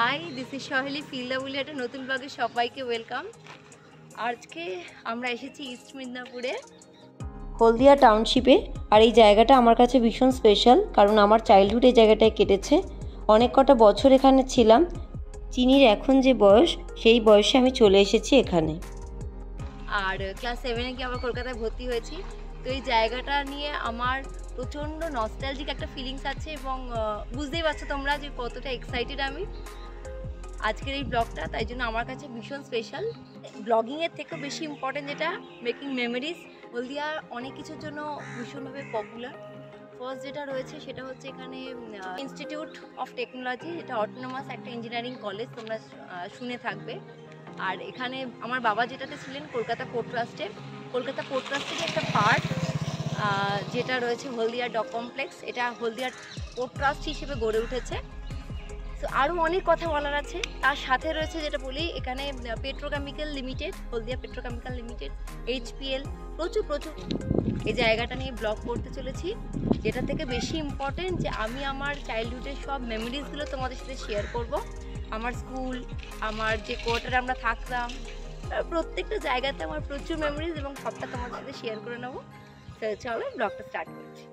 High, this is সহেলি ফিল্ডা বলে একটা নতুন ব্লগে সবাইকে ওয়েলকাম। আজকে আমরা এসেছি ইস্ট মিদনাপুরে হলদিয়া টাউনশিপে। আর এই জায়গাটা আমার কাছে ভীষণ স্পেশাল, কারণ আমার চাইল্ডহুড এই জায়গাটায় কেটেছে। অনেক কটা বছর এখানে ছিলাম। চিনির এখন যে বয়স, সেই বয়সে আমি চলে এসেছি এখানে। আর ক্লাস 7-এ গিয়ে আবার কলকাতায় ভর্তি হয়েছি। তো এই জায়গাটা নিয়ে আমার প্রচণ্ড নস্টালজিক একটা ফিলিংস আছে, এবং বুঝতেই পারছো তোমরা যে কতটা এক্সাইটেড আমি আজকের এই ব্লগটা। তাই জন্য আমার কাছে ভীষণ স্পেশাল। ব্লগিংয়ের থেকেও বেশি ইম্পর্টেন্ট যেটা, মেকিং মেমোরিজ। হলদিয়া অনেক কিছুর জন্য ভীষণভাবে পপুলার। ফার্স্ট যেটা রয়েছে সেটা হচ্ছে এখানে ইনস্টিটিউট অফ টেকনোলজি, যেটা অটোনোমাস একটা ইঞ্জিনিয়ারিং কলেজ, তোমরা শুনে থাকবে। আর এখানে আমার বাবা যেটাতে ছিলেন কলকাতা পোর্ট ট্রাস্টে, কলকাতা পোর্ট ট্রাস্টেরই একটা পার্ট যেটা রয়েছে হলদিয়া ডক কমপ্লেক্স। এটা হলদিয়ার পোর্ট ট্রাস্ট হিসেবে গড়ে উঠেছে। তো আরও অনেক কথা বলার আছে। তার সাথে রয়েছে যেটা বলি, এখানে পেট্রোকেমিক্যাল লিমিটেড, হলদিয়া পেট্রোকেমিক্যাল লিমিটেড, HPL, প্রচুর এই জায়গাটা নিয়ে ব্লগ করতে চলেছি। যেটা থেকে বেশি ইম্পর্টেন্ট যে আমি আমার চাইল্ডহুডের সব মেমোরিজগুলো তোমাদের সাথে শেয়ার করব। আমার স্কুল, আমার যে কোয়ার্টারে আমরা থাকতাম, প্রত্যেকটা জায়গাতে আমার প্রচুর মেমোরিজ, এবং সবটা তোমাদের সাথে শেয়ার করে নেবো। তো চলো ব্লগটা স্টার্ট করছি।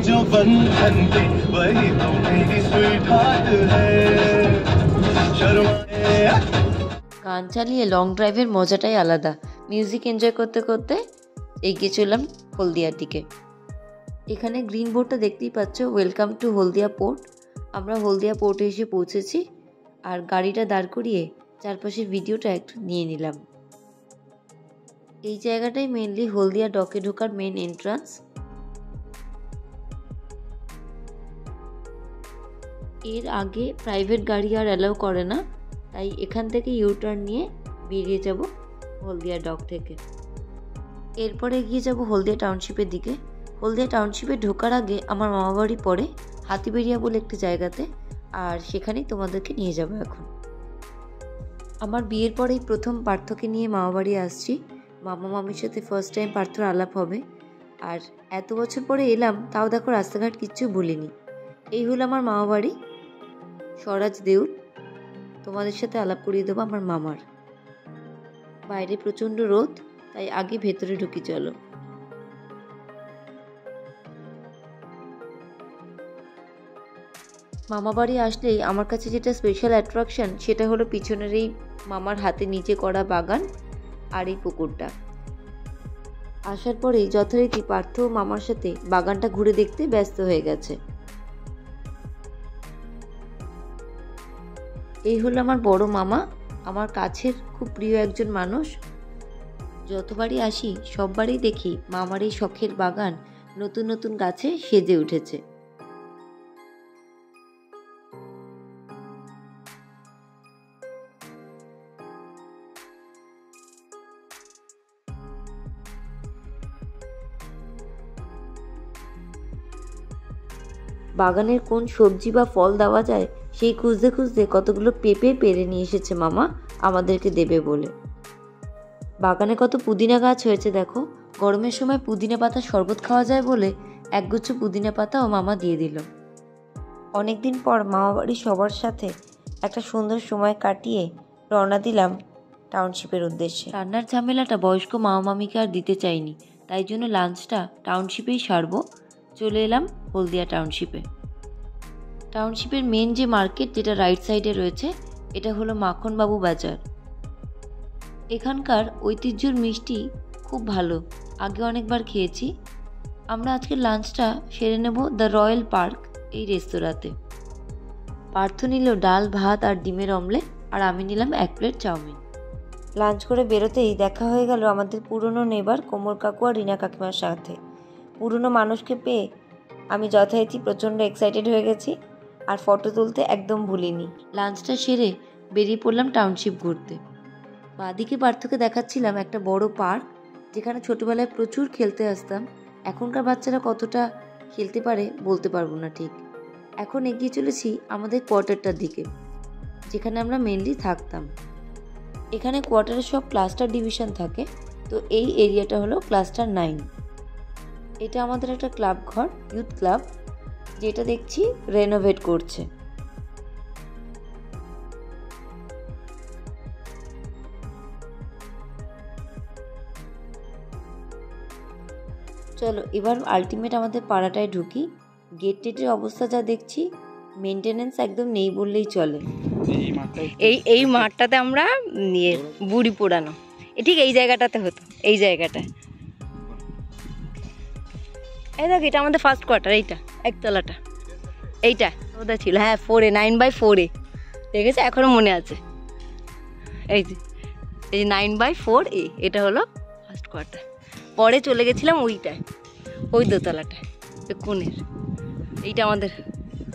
जो बंधन थे वही तो मेरी स्वीटहार्ट है शर्माए। গান চালিয়ে লং ড্রাইভের মজাটাই আলাদা। মিউজিক এনজয় করতে করতে এগিয়ে চললাম হলদিয়ার দিকে। এখানে গ্রিন বোর্ডটা দেখতেই পাচ্ছ, ওয়েলকাম টু হলদিয়া পোর্ট। আমরা হলদিয়া পোর্টে এসে পৌঁছেছি, আর গাড়িটা দাঁড় করিয়ে চারপাশের ভিডিওটা একটু নিয়ে নিলাম। এই জায়গাটাই মেনলি হলদিয়া ডকে ঢোকার মেন এন্ট্রান্স। এর আগে প্রাইভেট গাড়ি আর অ্যালাউ করে না, তাই এখান থেকে ইউটার্ন নিয়ে বেরিয়ে যাব হলদিয়া ডক থেকে। এরপরে এগিয়ে যাব হলদিয়া টাউনশিপের দিকে। হলদিয়া টাউনশিপে ঢোকার আগে আমার মামাবাড়ি পড়ে হাতিবেরিয়া বলে একটি জায়গাতে, আর সেখানেই তোমাদেরকে নিয়ে যাব এখন। আমার বিয়ের পরেই প্রথম পার্থকে নিয়ে মামাবাড়ি আসছি। মামা মামির সাথে ফার্স্ট টাইম পার্থর আলাপ হবে। আর এত বছর পরে এলাম, তাও দেখো রাস্তাঘাট কিচ্ছু ভুলিনি। এই হলো আমার মামাবাড়ি, স্বরাজ দেউল। তোমাদের সাথে আলাপ করিয়ে দেবো আমার মামার। বাইরে প্রচণ্ড রোদ, তাই আগে ভেতরে ঢুকি চলো। মামা বাড়ি আসলেই আমার কাছে যেটা স্পেশাল অ্যাট্রাকশন, সেটা হলো পিছনের এই মামার হাতে নিচে করা বাগান আর এই পুকুরটা। আসার পরেই যথারীতি পার্থ মামার সাথে বাগানটা ঘুরে দেখতে ব্যস্ত হয়ে গেছে। এই হলো আমার বড় মামা, আমার কাছের খুব প্রিয় একজন মানুষ। যতবারই আসি সববারই দেখি মামার এই শখের বাগান নতুন নতুন গাছে সেজে উঠেছে। বাগানের কোন সবজি বা ফল দেওয়া যায় সেই খুঁজতে খুঁজতে কতগুলো পেঁপে পেরে নিয়ে এসেছে মামা আমাদেরকে দেবে বলে। বাগানে কত পুদিনা গাছ হয়েছে দেখো। গরমের সময় পুদিনা পাতা শরবত খাওয়া যায় বলে একগুচ্ছ পুদিনা পাতাও মামা দিয়ে দিল। অনেকদিন পর মামা বাড়ির সবার সাথে একটা সুন্দর সময় কাটিয়ে রওনা দিলাম টাউনশিপের উদ্দেশ্যে। রান্নার ঝামেলাটা বয়স্ক মামা মামিকে আর দিতে চাইনি, তাই জন্য লাঞ্চটা টাউনশিপেই সারবো। চলে এলাম হলদিয়া টাউনশিপে। টাউনশিপের মেন যে মার্কেট, যেটা রাইট সাইডে রয়েছে, এটা হলো মাখনবাবু বাজার। এখানকার ঐতিহ্যর মিষ্টি খুব ভালো, আগে অনেকবার খেয়েছি। আমরা আজকে লাঞ্চটা সেরে নেব দ্য রয়্যাল পার্ক এই রেস্তোরাঁতে। পার্থ নিল ডাল ভাত আর ডিমের অমলেট, আর আমি নিলাম 1 প্লেট চাউমিন। লাঞ্চ করে বেরোতেই দেখা হয়ে গেল আমাদের পুরনো নেবার কোমর কাকু আর রিনা কাকিমার সাথে। পুরনো মানুষকে পেয়ে আমি যথারীতি প্রচণ্ড এক্সাইটেড হয়ে গেছি, আর ফটো তুলতে একদম ভুলিনি। লাঞ্চটা সেরে বেরিয়ে পড়লাম টাউনশিপ ঘুরতে। বাদিকে পার্থকে দেখাচ্ছিলাম একটা বড় পার্ক, যেখানে ছোটবেলায় প্রচুর খেলতে আসতাম। এখনকার বাচ্চারা কতটা খেলতে পারে বলতে পারবো না ঠিক। এখন এগিয়ে চলেছি আমাদের কোয়ার্টারটার দিকে। যেখানে আমরা মেনলি থাকতাম। এখানে কোয়ার্টারে সব ক্লাস্টার ডিভিশন থাকে, তো এই এরিয়াটা হলো ক্লাস্টার 9। এটা আমাদের একটা ক্লাব ঘর, ইউথ ক্লাব, যেটা দেখছি রেনোভেট করছে। চলো এবার আলটিমেট আমাদের পাড়াটায় ঢুকি। গেট টেটের অবস্থা যা দেখছি, মেনটেনেন্স একদম নেই বললেই চলে। এই মাঠটাতে আমরা বুড়ি পোড়ানো, ঠিক এই জায়গাটাতে হতো, এই জায়গাটা। এই দেখ, এটা আমাদের ফার্স্ট কোয়ার্টার, এইটা একতলাটা, এইটা ওটা ছিল, হ্যাঁ 4A 9/4A, দেখেছে এখনো মনে আছে। এই যে 9/4A, এটা হলো ফার্স্ট কোয়ার্টার। পরে চলে গেছিলাম ওইটায়, ওই দোতলাটায়, কোণের। এইটা আমাদের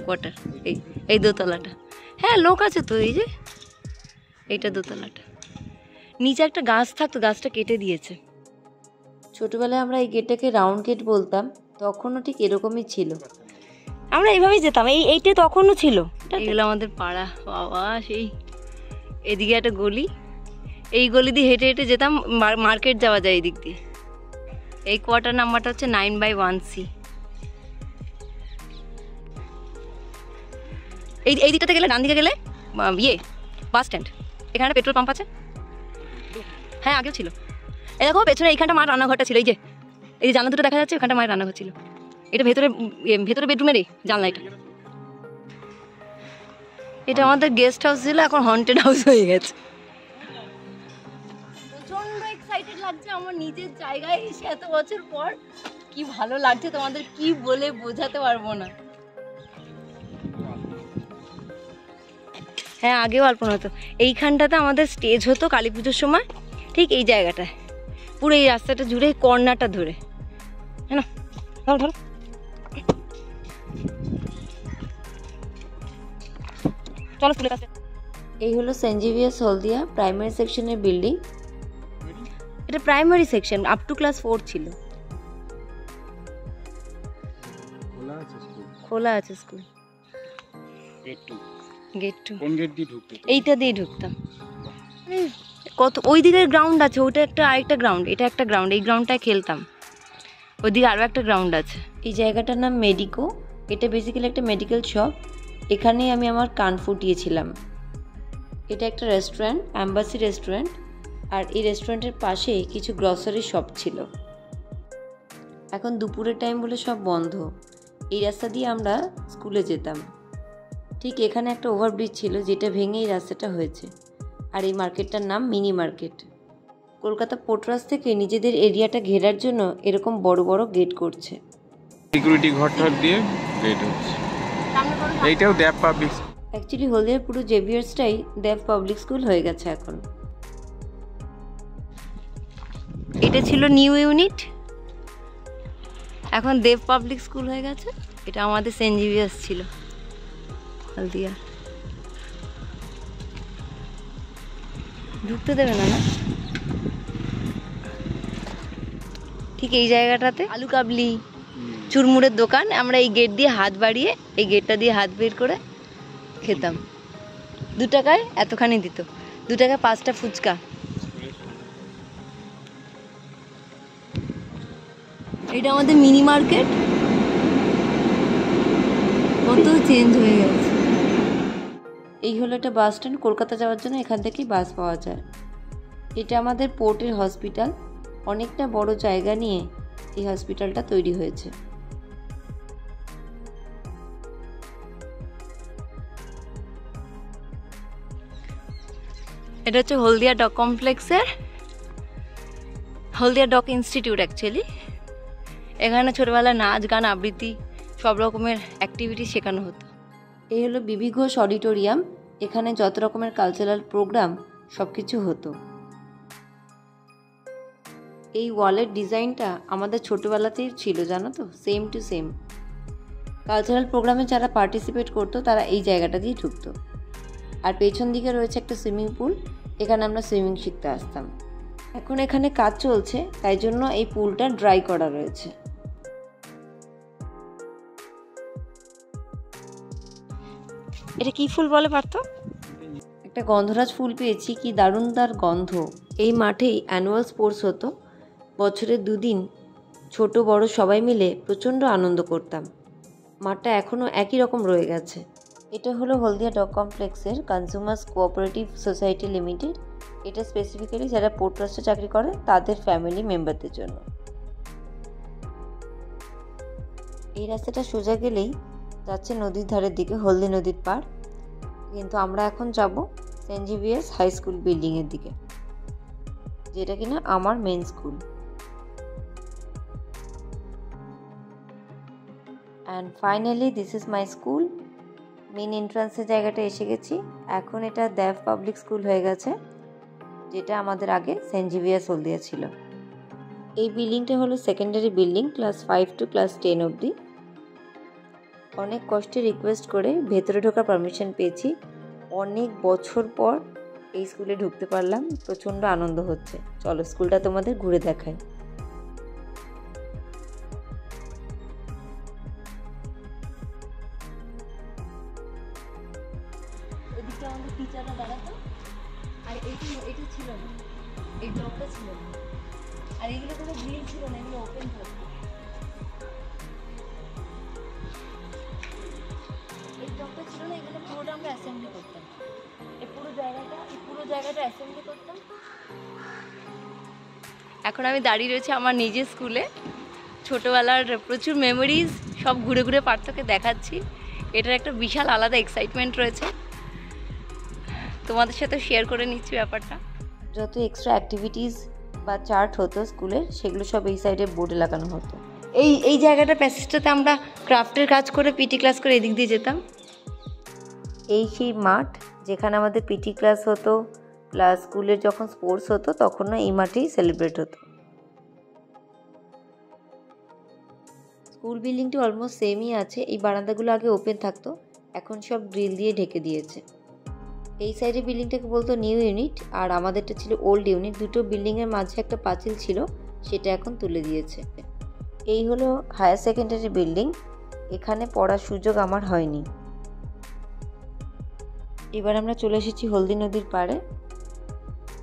কোয়ার্টার, এই দোতলাটা। হ্যাঁ লোক আছে তো, এই যে এইটা দোতলাটা। নিচে একটা গাছ থাকতো, গাছটা কেটে দিয়েছে। ছোটবেলায় আমরা এই গেটটাকে রাউন্ড গেট বলতাম, তখনও ঠিক এরকমই ছিল, আমরা এইভাবেই যেতাম। এইটা তখনও ছিল। এগুলো আমাদের পাড়া, বাবা সেই এদিকে একটা গলি, এই গলি দিয়ে হেঁটে হেঁটে যেতাম, মার্কেট যাওয়া যায় এই দিক দিয়ে। এই কোয়ার্টার নাম্বারটা হচ্ছে 9/1C। এই দিকটাতে গেলে, ডান দিকে গেলে বাস স্ট্যান্ড, এখানে পেট্রোল পাম্প আছে। হ্যাঁ আগেও ছিল। এই দেখো পেছনে এইখানটা মায়ের রান্নাঘরটা ছিল, এই যে জানলা দুটো দেখা যাচ্ছে, ওখানটা মায়ের রান্নাঘর ছিল। এটা ভেতরে বেডরুমের জানলা। এটা আমাদের গেস্ট হাউস ছিল, এখন হন্টেড হাউস হয়ে গেছে। প্রচন্ড এক্সাইটেড লাগছে আমার নিজের জায়গায় এসে এত বছর পর। কি ভালো লাগছে, তোমাদের কি বলে বোঝাতে পারবো না। হ্যাঁ আগেও আলপনা হতো। এইখানটাতে আমাদের স্টেজ হতো কালী পুজোর সময়, ঠিক এই জায়গাটায়, পুরো এই রাস্তাটা জুড়ে, কর্নারটা ধরে। হ্যাঁ না, ধরো ধরো। চলো স্কুলের কাছে। এই হলো সেন্ট জেভিয়ার্স হলদিয়া প্রাইমারি সেকশনের বিল্ডিং। এটা primary section, up to class 4 ছিল। খোলা আছে স্কুল। গেট 2। কোন গেট দিয়ে ঢুকতে? এইটা দিয়ে ঢুকতাম। কত ওই দিকের গ্রাউন্ড আছে, ওইটা একটা আরেকটা গ্রাউন্ড, এটা একটা গ্রাউন্ড, এই গ্রাউন্ডটায় খেলতাম। ওইদিকে আরও একটা গ্রাউন্ড আছে। এই জায়গাটার নাম মেডিকো। এটা বেসিক্যালি একটা মেডিকেল শপ, এখানেই আমি আমার কান ফুটিয়েছিলাম। এটা একটা রেস্টুরেন্ট, অ্যাম্বাসি রেস্টুরেন্ট, আর এই রেস্টুরেন্টের পাশেই কিছু গ্রসারি শপ ছিল। এখন দুপুরের টাইম বলে সব বন্ধ। এই রাস্তা দিয়ে আমরা স্কুলে যেতাম। ঠিক এখানে একটা ওভারব্রিজ ছিল, যেটা ভেঙে এই রাস্তাটা হয়েছে। আর এই মার্কেটটার নাম মিনি মার্কেট। কলকাতা পোর্টরাস থেকে নিজেদের এরিয়াটা ঘেরার জন্য এরকম বড় বড় গেট করছে। সিকিউরিটি ঘরটার দিয়ে গেট হচ্ছে। এইটাও দেব পাবলিক। অ্যাকচুয়ালি হলদিয়ার পুরো জেভিয়ার্সটাই দেব পাবলিক স্কুল হয়ে গেছে এখন। এটা ছিল নিউ ইউনিট, এখন দেব পাবলিক স্কুল হয়ে গেছে। এটা আমাদের সেন্ট জেভিয়ার্স ছিল হলদিয়া। ঢুকতে দেবে না, না ঠিক এই জায়গাটাতে আলু কাবলি, চুরমুড়ের দোকান। আমরা এই গেট দিয়ে হাত বাড়িয়ে, এই গেটটা দিয়ে হাত বের করে খেতাম। 2 টাকায় এতখানি দিত, 2 টাকায় 5টা ফুচকা। এটা আমাদের মিনি মার্কেট, কত চেঞ্জ হয়ে গেছে। এই হলো একটা বাস স্ট্যান্ড, কলকাতা যাওয়ার জন্য এখান থেকেই বাস পাওয়া যায়। এটা আমাদের পোর্টের হসপিটাল, অনেকটা বড় জায়গা নিয়ে এই হসপিটালটা তৈরি হয়েছে। এটা হচ্ছে হলদিয়া ডক কমপ্লেক্সের, হলদিয়া ডক ইনস্টিটিউট অ্যাকচুয়ালি। এখানে ছোটবেলায় নাচ গান আবৃত্তি সব রকমের অ্যাক্টিভিটি শেখানো হতো। এই হলো বিবি ঘোষ অডিটোরিয়াম, এখানে যত রকমের কালচারাল প্রোগ্রাম সব কিছু হতো। এই ওয়ালের ডিজাইনটা আমাদের ছোটোবেলাতেই ছিল, জানো তো, সেম টু সেম। কালচারাল প্রোগ্রামে যারা পার্টিসিপেট করতো তারা এই জায়গাটা দিয়ে ঢুকতো। আর পেছন দিকে রয়েছে একটা সুইমিং পুল, এখানে আমরা সুইমিং শিখতে আসতাম। এখন এখানে কাজ চলছে, তাই জন্য এই পুলটা ড্রাই করা রয়েছে। এটা কি ফুল বলে পারতো? একটা গন্ধরাজ ফুল পেয়েছি, কি দারুণ তার গন্ধ। এই মাঠেই অ্যানুয়াল স্পোর্টস হতো, বছরে 2 দিন ছোট বড় সবাই মিলে প্রচণ্ড আনন্দ করতাম। মাঠটা এখনও একই রকম রয়ে গেছে। এটা হলো হলদিয়া ডগ কমপ্লেক্সের কনজিউমার্স কোঅপারেটিভ সোসাইটি লিমিটেড। এটা স্পেসিফিক্যালি যারা পোর্ট ট্রাস্টে চাকরি করে তাদের ফ্যামিলি মেম্বারদের জন্য। এই রাস্তাটা সোজা গেলেই যাচ্ছে নদীর ধারের দিকে, হলদি নদীর পার। কিন্তু আমরা এখন যাব সেন্ট জেভিয়ার্স হাই স্কুল বিল্ডিংয়ের দিকে, যেটা কিনা আমার main school. And finally this is my school. Main এন্ট্রান্সের জায়গাটা এসে গেছি। এখন এটা দেব পাবলিক স্কুল হয়ে গেছে, যেটা আমাদের আগে সেন্ট জেভিয়ার্স হলদিয়া ছিল। এই বিল্ডিংটা হলো secondary building, class 5 to class 10 অবধি। অনেক কষ্টে রিকোয়েস্ট করে ভেতরে ঢোকার পারমিশন পেয়েছি। অনেক বছর পর এই স্কুলে ঢুকতে পারলাম, প্রচণ্ড আনন্দ হচ্ছে। চলো স্কুলটা তোমাদের ঘুরে দেখাই। এদিকে আমাদের টিচাররা দাঁড়াতো, আর এটা ছিল না, এই ডগটা ছিল না, আর এগুলো কোনো গ্রিল ছিল না, এগুলো ওপেন থাকতো। এই ডগটা ছিল না, এগুলো পুরোটা আমরা অ্যাসেম্বলি করতাম। এই পুরো জায়গাটা অ্যাসেম্বলি করতাম। এখন আমি দাঁড়িয়ে রয়েছি আমার নিজের স্কুলে। ছোটোবেলার প্রচুর মেমোরিজ সব ঘুরে ঘুরে পার্থকে দেখাচ্ছি। এটার একটা বিশাল আলাদা এক্সাইটমেন্ট রয়েছে, তোমাদের সাথে শেয়ার করে নিচ্ছি ব্যাপারটা। যত এক্সট্রা অ্যাক্টিভিটিস বা চার্ট হতো স্কুলের, সেগুলো সব এই সাইডে বোর্ডে লাগানো হতো। এই জায়গাটা প্যাসেজটাতে আমরা ক্রাফটের কাজ করে পিটি ক্লাস করে এদিক দিয়ে যেতাম। এই সেই মাঠ যেখানে আমাদের পিটি ক্লাস হতো, প্লাস স্কুলের যখন স্পোর্টস হতো তখনও এই মাঠেই সেলিব্রেট হতো। স্কুল বিল্ডিংটি অলমোস্ট সেমই আছে। এই বারান্দাগুলো আগে ওপেন থাকতো, এখন সব গ্রিল দিয়ে ঢেকে দিয়েছে। এই সাইডে বিল্ডিংটাকে বলতো নিউ ইউনিট, আর আমাদেরটা ছিল ওল্ড ইউনিট। দুটো বিল্ডিংয়ের মাঝে একটা পাঁচিল ছিল, সেটা এখন তুলে দিয়েছে। এই হলো হায়ার সেকেন্ডারি বিল্ডিং। এখানে পড়ার সুযোগ আমার হয়নি। এবার আমরা চলে এসেছি হলদি নদীর পাড়ে।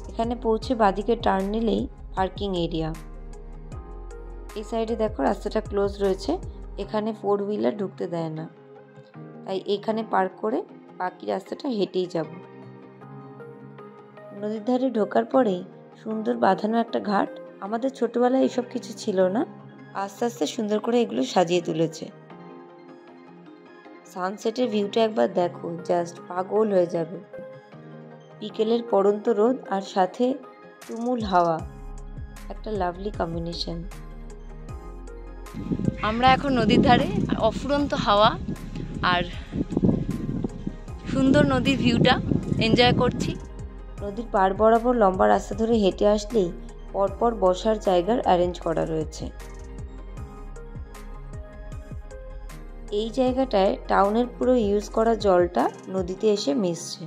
এখানে পৌঁছে বাদিকে টার্ন নিলেই পার্কিং এরিয়া। এই সাইডে দেখো রাস্তাটা ক্লোজ রয়েছে, এখানে 4 হুইলার ঢুকতে দেয় না, তাই এখানে পার্ক করে বাকি রাস্তাটা হেঁটেই যাব। নদীর ধারে ঢোকার পরেই সুন্দর বাঁধানো একটা ঘাট। আমাদের ছোটবেলায় এসব কিছু ছিল না, আস্তে আস্তে সুন্দর করে এগুলো সাজিয়ে তুলেছে। সানসেটের ভিউটা একবার দেখো, জাস্ট পাগল হয়ে যাবে। বিকেলের পড়ন্ত রোদ আর সাথে তুমুল হাওয়া, একটা লাভলি কম্বিনেশন। আমরা এখন নদীর ধারে, অফুরন্ত হাওয়া আর সুন্দর নদীর ভিউটা এনজয় করছি। নদীর পাড় বরাবর লম্বা রাস্তা ধরে হেঁটে আসলেই পরপর বসার জায়গার অ্যারেঞ্জ করা রয়েছে। এই জায়গাটায় টাউনের পুরো ইউজ করা জলটা নদীতে এসে মিশছে।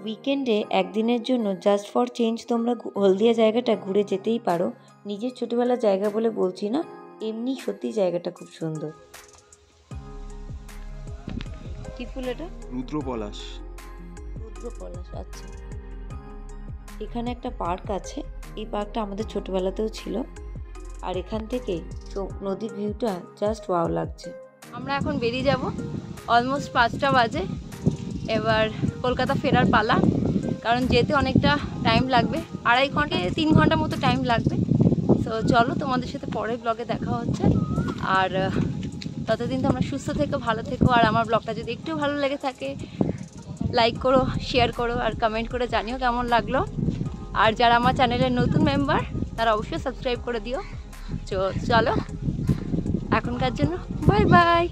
উইকেন্ডে একদিনের জন্য জাস্ট ফর চেঞ্জ তোমরা হলদিয়া জায়গাটা ঘুরে যেতেই পারো। নিজের ছোটবেলার জায়গা বলে বলছি না, এমনি সত্যি জায়গাটা খুব সুন্দর। কি ফুল এটা? রুদ্রপলাশ। রুদ্রপলাশ, আচ্ছা। এখানে একটা পার্ক আছে, এই পার্কটা আমাদের ছোটবেলাতেও ছিল, আর এখান থেকে নদীর ভিউটা জাস্ট ওয়াও লাগছে। আমরা এখন বেরিয়ে যাব, অলমোস্ট 5টা বাজে। এবার কলকাতা ফেরার পালা, কারণ যেতে অনেকটা টাইম লাগবে, 2.5 ঘন্টা 3 ঘন্টা মতো টাইম লাগবে। তো চলো তোমাদের সাথে পরের ব্লগে দেখা হচ্ছে, আর ততদিন তোমরা সুস্থ থেকো, ভালো থেকো। আর আমার ব্লগটা যদি একটু ভালো লেগে থাকে লাইক করো, শেয়ার করো, আর কমেন্ট করে জানিও কেমন লাগলো। আর যারা আমার চ্যানেলের নতুন মেম্বার তারা অবশ্যই সাবস্ক্রাইব করে দিও। চলো এখনকার জন্য বাই বাই।